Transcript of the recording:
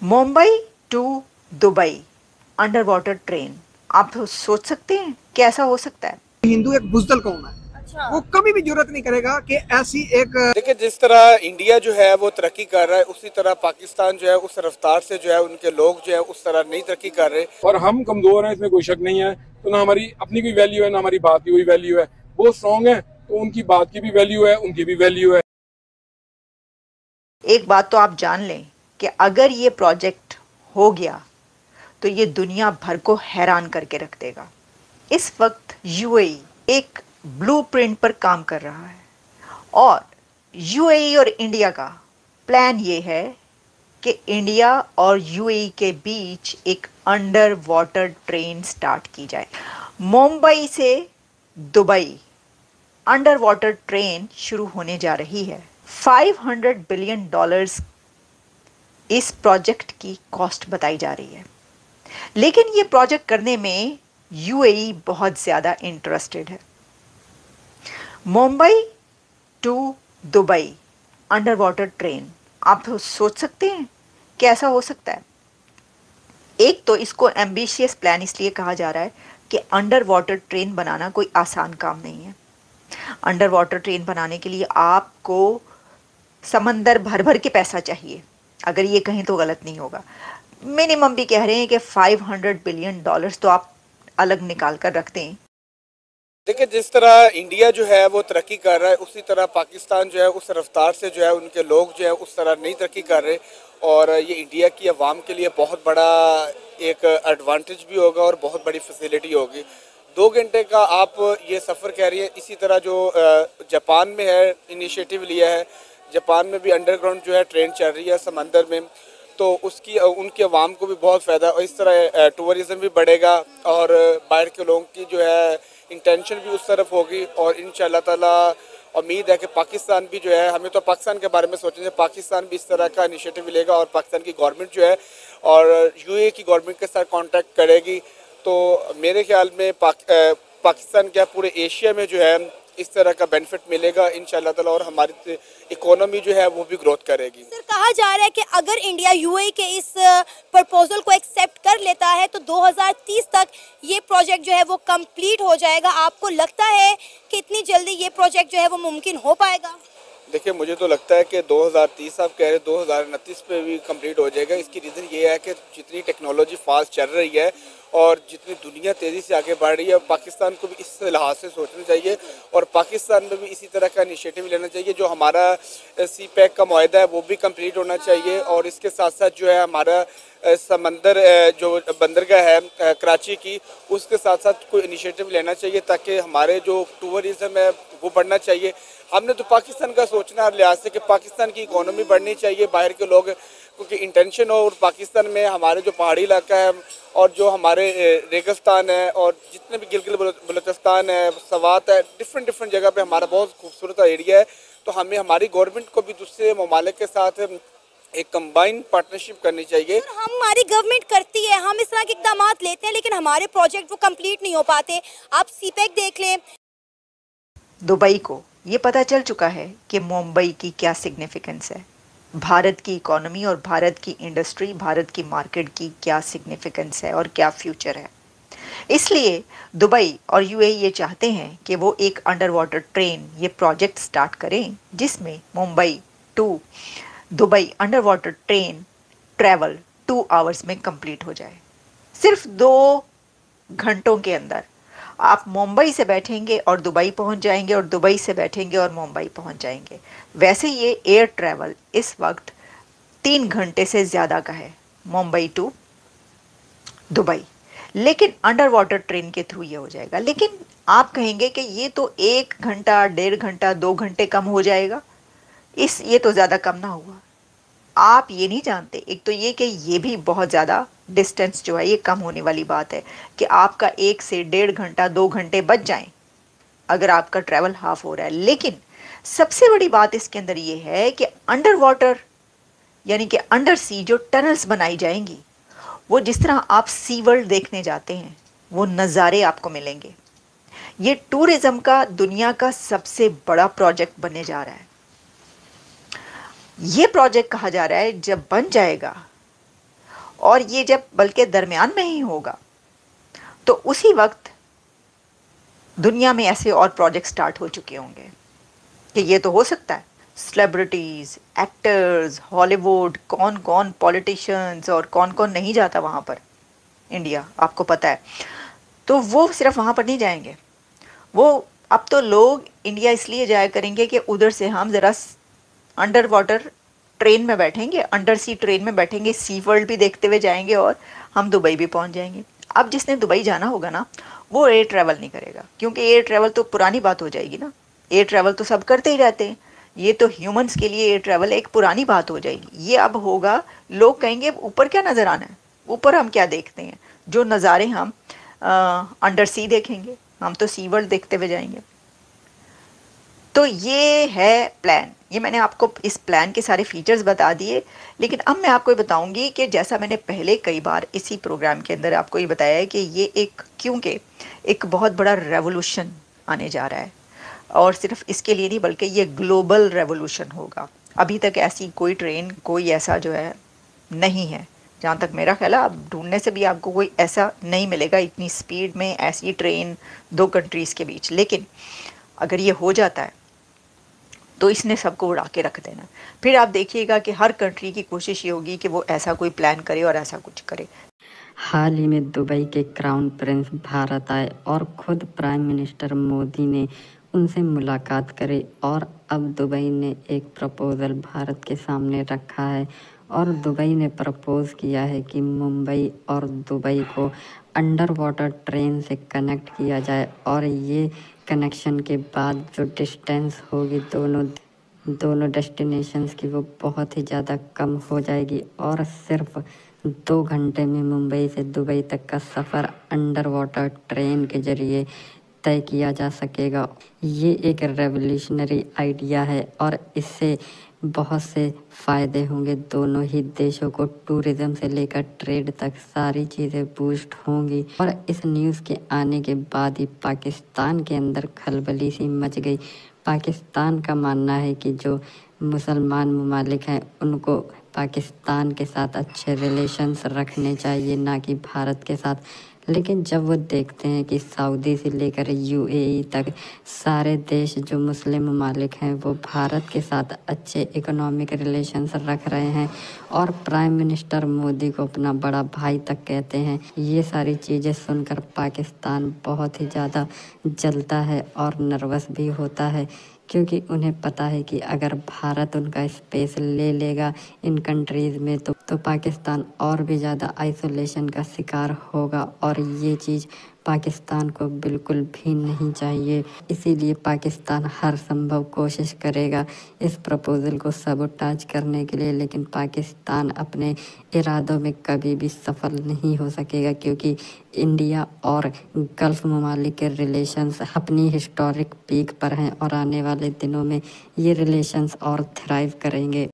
Mumbai to Dubai under water train. आप सोच सकते हैं कैसा हो सकता है? हिंदू एक बुजदल कौम है। अच्छा। वो कभी भी जरूरत नहीं करेगा कि ऐसी एक देखिए, जिस तरह इंडिया जो है वो तरक्की कर रहा है, उसी तरह पाकिस्तान जो है उस रफ्तार से जो है उनके लोग जो है उस तरह नहीं तरक्की कर रहे। और हम कमजोर हैं, इसमें कोई शक नहीं है। तो ना हमारी अपनी कोई वैल्यू है, ना हमारी बात की कोई वैल्यू है। वो स्ट्रॉन्ग है तो उनकी बात की भी वैल्यू है, उनकी भी वैल्यू है। एक बात तो आप जान लें कि अगर ये प्रोजेक्ट हो गया तो ये दुनिया भर को हैरान करके रख देगा। इस वक्त यूएई एक ब्लूप्रिंट पर काम कर रहा है और यूएई और इंडिया का प्लान ये है कि इंडिया और यूएई के बीच एक अंडर वाटर ट्रेन स्टार्ट की जाए। मुंबई से दुबई अंडर वाटर ट्रेन शुरू होने जा रही है। $500 बिलियन इस प्रोजेक्ट की कॉस्ट बताई जा रही है, लेकिन ये प्रोजेक्ट करने में यूएई बहुत ज़्यादा इंटरेस्टेड है। Mumbai to Dubai under water train, आप सोच सकते हैं कैसा हो सकता है? एक तो इसको एम्बिशियस प्लान इसलिए कहा जा रहा है कि अंडर वाटर ट्रेन बनाना कोई आसान काम नहीं है। अंडर वाटर ट्रेन बनाने के लिए आपको समंदर भर भर के पैसा चाहिए, अगर ये कहें तो गलत नहीं होगा। मिनिमम भी कह रहे हैं कि $500 बिलियन तो आप अलग निकाल कर रखते हैं। देखिए, जिस तरह इंडिया जो है वो तरक्की कर रहा है, उसी तरह पाकिस्तान जो है उस रफ्तार से जो है उनके लोग जो है उस तरह नहीं तरक्की कर रहे। और ये इंडिया की आवाम के लिए बहुत बड़ा एक एडवांटेज भी होगा और बहुत बड़ी फैसिलिटी होगी। 2 घंटे का आप ये सफ़र कह रही है। इसी तरह जो जापान में है इनिशिएटिव लिया है, जापान में भी अंडरग्राउंड जो है ट्रेन चल रही है समंदर में, तो उसकी उनकी आवाम को भी बहुत फ़ायदा। और इस तरह टूरिज़म भी बढ़ेगा और बाहर के लोगों की जो है इंटेंशन भी उस तरफ होगी। और इंशाअल्लाह ताला उम्मीद है कि पाकिस्तान भी जो है, हमें तो पाकिस्तान के बारे में सोचना है, पाकिस्तान भी इस तरह का इनिशिएटिव लेगा और पाकिस्तान की गवर्नमेंट जो है और यूएई की गवर्नमेंट के साथ कांटेक्ट करेगी। तो मेरे ख्याल में पाकिस्तान क्या पूरे एशिया में जो है इस तरह का बेनिफिट मिलेगा इंशाअल्लाह ताला, और हमारी इकोनॉमी जो है वो भी ग्रोथ करेगी। सर, कहा जा रहा है कि अगर इंडिया यूएई के इस प्रपोजल को एक्सेप्ट कर लेता है तो 2030 तक ये प्रोजेक्ट जो है वो कंप्लीट हो जाएगा। आपको लगता है कि इतनी जल्दी ये प्रोजेक्ट जो है वो मुमकिन हो पाएगा? देखिए, मुझे तो लगता है कि 2030 आप कह रहे 2029 पे भी कंप्लीट हो जाएगा। इसकी रीज़न ये है कि जितनी टेक्नोलॉजी फास्ट चल रही है और जितनी दुनिया तेज़ी से आगे बढ़ रही है, पाकिस्तान को भी इस लिहाज से सोचना चाहिए और पाकिस्तान में भी इसी तरह का इनिशिएटिव लेना चाहिए। जो हमारा CPEC का मुआहदा है वो भी कंप्लीट होना चाहिए और इसके साथ साथ जो है हमारा समंदर जो बंदरगाह है कराची की, उसके साथ साथ कोई इनिशिएटिव लेना चाहिए ताकि हमारे जो टूरिज़म है वो बढ़ना चाहिए। हमने तो पाकिस्तान का सोचना हर लिहाज से कि पाकिस्तान की इकोनॉमी बढ़नी चाहिए, बाहर के लोग क्योंकि इंटेंशन हो। और पाकिस्तान में हमारे जो पहाड़ी इलाका है और जो हमारे रेगिस्तान है और जितने भी गिलगित बल्तिस्तान है, सवात है, डिफरेंट जगह पे हमारा बहुत खूबसूरत एरिया है। तो हमें हमारी गवर्नमेंट को भी दूसरे ममालिक के साथ एक कंबाइन पार्टनरशिप करनी चाहिए। हमारी गवर्नमेंट करती है, हम इस तरह के इकदाम लेते हैं, लेकिन हमारे प्रोजेक्ट वो कंप्लीट नहीं हो पाते। आप CPEC देख लें। दुबई को ये पता चल चुका है कि मुंबई की क्या सिग्निफिकेंस है, भारत की इकोनॉमी और भारत की इंडस्ट्री, भारत की मार्केट की क्या सिग्निफिकेंस है और क्या फ्यूचर है। इसलिए दुबई और यूएई ये चाहते हैं कि वो एक अंडर वाटर ट्रेन ये प्रोजेक्ट स्टार्ट करें जिसमें Mumbai to Dubai under water train travel 2 hours में कंप्लीट हो जाए। सिर्फ 2 घंटों के अंदर आप मुंबई से बैठेंगे और दुबई पहुंच जाएंगे और दुबई से बैठेंगे और मुंबई पहुंच जाएंगे। वैसे ये एयर ट्रैवल इस वक्त 3 घंटे से ज़्यादा का है मुंबई टू दुबई, लेकिन अंडर वाटर ट्रेन के थ्रू ये हो जाएगा। लेकिन आप कहेंगे कि ये तो 1 घंटा 1.5 घंटा 2 घंटे कम हो जाएगा, ये तो ज़्यादा कम ना हुआ। आप ये नहीं जानते, एक तो ये कि ये भी बहुत ज़्यादा डिस्टेंस जो है ये कम होने वाली बात है कि आपका 1 से 1.5 घंटा 2 घंटे बच जाएं अगर आपका ट्रैवल हाफ हो रहा है। लेकिन सबसे बड़ी बात इसके अंदर ये है कि अंडर वाटर यानी कि अंडर सी जो टनल्स बनाई जाएंगी, वो जिस तरह आप सी वर्ल्ड देखने जाते हैं वो नज़ारे आपको मिलेंगे। ये टूरिज़्म का दुनिया का सबसे बड़ा प्रोजेक्ट बनने जा रहा है। ये प्रोजेक्ट कहा जा रहा है जब बन जाएगा और ये जब बल्कि दरमियान में ही होगा तो उसी वक्त दुनिया में ऐसे और प्रोजेक्ट स्टार्ट हो चुके होंगे कि ये तो हो सकता है। सेलिब्रिटीज, एक्टर्स, हॉलीवुड, कौन कौन पॉलिटिशियंस और कौन कौन नहीं जाता वहाँ पर, इंडिया आपको पता है। तो वो सिर्फ वहाँ पर नहीं जाएंगे, वो अब तो लोग इंडिया इसलिए जाया करेंगे कि उधर से हम ज़रा अंडर वाटर ट्रेन में बैठेंगे, अंडर सी ट्रेन में बैठेंगे, सी वर्ल्ड भी देखते हुए जाएंगे और हम दुबई भी पहुँच जाएंगे। अब जिसने दुबई जाना होगा ना, वो एयर ट्रैवल नहीं करेगा, क्योंकि एयर ट्रैवल तो पुरानी बात हो जाएगी ना। एयर ट्रैवल तो सब करते ही रहते हैं, ये तो ह्यूमंस के लिए एयर ट्रैवल एक पुरानी बात हो जाएगी। ये अब होगा, लोग कहेंगे ऊपर क्या नज़र आना है, ऊपर हम क्या देखते हैं, जो नज़ारे हम अंडर सी देखेंगे, हम तो सी वर्ल्ड देखते हुए जाएंगे। तो ये है प्लान, ये मैंने आपको इस प्लान के सारे फीचर्स बता दिए। लेकिन अब मैं आपको ये बताऊंगी कि जैसा मैंने पहले कई बार इसी प्रोग्राम के अंदर आपको ये बताया है कि ये क्योंकि एक बहुत बड़ा रेवोल्यूशन आने जा रहा है, और सिर्फ इसके लिए नहीं बल्कि ये ग्लोबल रेवोल्यूशन होगा। अभी तक ऐसी कोई ट्रेन, कोई ऐसा जो है नहीं है, जहाँ तक मेरा ख्याल है, आप ढूंढने से भी आपको कोई ऐसा नहीं मिलेगा इतनी स्पीड में ऐसी ट्रेन दो कंट्रीज़ के बीच। लेकिन अगर ये हो जाता है तो इसने सबको उड़ा के रख देना। फिर आप देखिएगा कि हर कंट्री की कोशिश ये होगी कि वो ऐसा कोई प्लान करे और ऐसा कुछ करे। हाल ही में दुबई के क्राउन प्रिंस भारत आए और खुद प्राइम मिनिस्टर मोदी ने उनसे मुलाकात करी, और अब दुबई ने एक प्रपोज़ल भारत के सामने रखा है और दुबई ने प्रपोज़ किया है कि मुंबई और दुबई को अंडर वाटर ट्रेन से कनेक्ट किया जाए, और ये कनेक्शन के बाद जो डिस्टेंस होगी दोनों डेस्टिनेशंस की वो बहुत ही ज़्यादा कम हो जाएगी, और सिर्फ 2 घंटे में मुंबई से दुबई तक का सफ़र अंडर वाटर ट्रेन के ज़रिए तय किया जा सकेगा। ये एक रेवोल्यूशनरी आइडिया है और इससे बहुत से फ़ायदे होंगे। दोनों ही देशों को टूरिज़्म से लेकर ट्रेड तक सारी चीज़ें बूस्ट होंगी। और इस न्यूज़ के आने के बाद ही पाकिस्तान के अंदर खलबली सी मच गई। पाकिस्तान का मानना है कि जो मुसलमान ममालिक हैं उनको पाकिस्तान के साथ अच्छे रिलेशंस रखने चाहिए, ना कि भारत के साथ। लेकिन जब वो देखते हैं कि सऊदी से लेकर यूएई तक सारे देश जो मुस्लिम ममालिक हैं वो भारत के साथ अच्छे इकोनॉमिक रिलेशंस रख रहे हैं और प्राइम मिनिस्टर मोदी को अपना बड़ा भाई तक कहते हैं, ये सारी चीज़ें सुनकर पाकिस्तान बहुत ही ज़्यादा जलता है और नर्वस भी होता है, क्योंकि उन्हें पता है कि अगर भारत उनका स्पेस ले लेगा इन कंट्रीज़ में तो पाकिस्तान और भी ज़्यादा आइसोलेशन का शिकार होगा, और ये चीज़ पाकिस्तान को बिल्कुल भी नहीं चाहिए। इसीलिए पाकिस्तान हर संभव कोशिश करेगा इस प्रपोज़ल को सबोटाज करने के लिए, लेकिन पाकिस्तान अपने इरादों में कभी भी सफल नहीं हो सकेगा, क्योंकि इंडिया और गल्फ़ ममालिक के रिलेशंस अपनी हिस्टोरिक पीक पर हैं और आने वाले दिनों में ये रिलेशंस और थ्राइव करेंगे।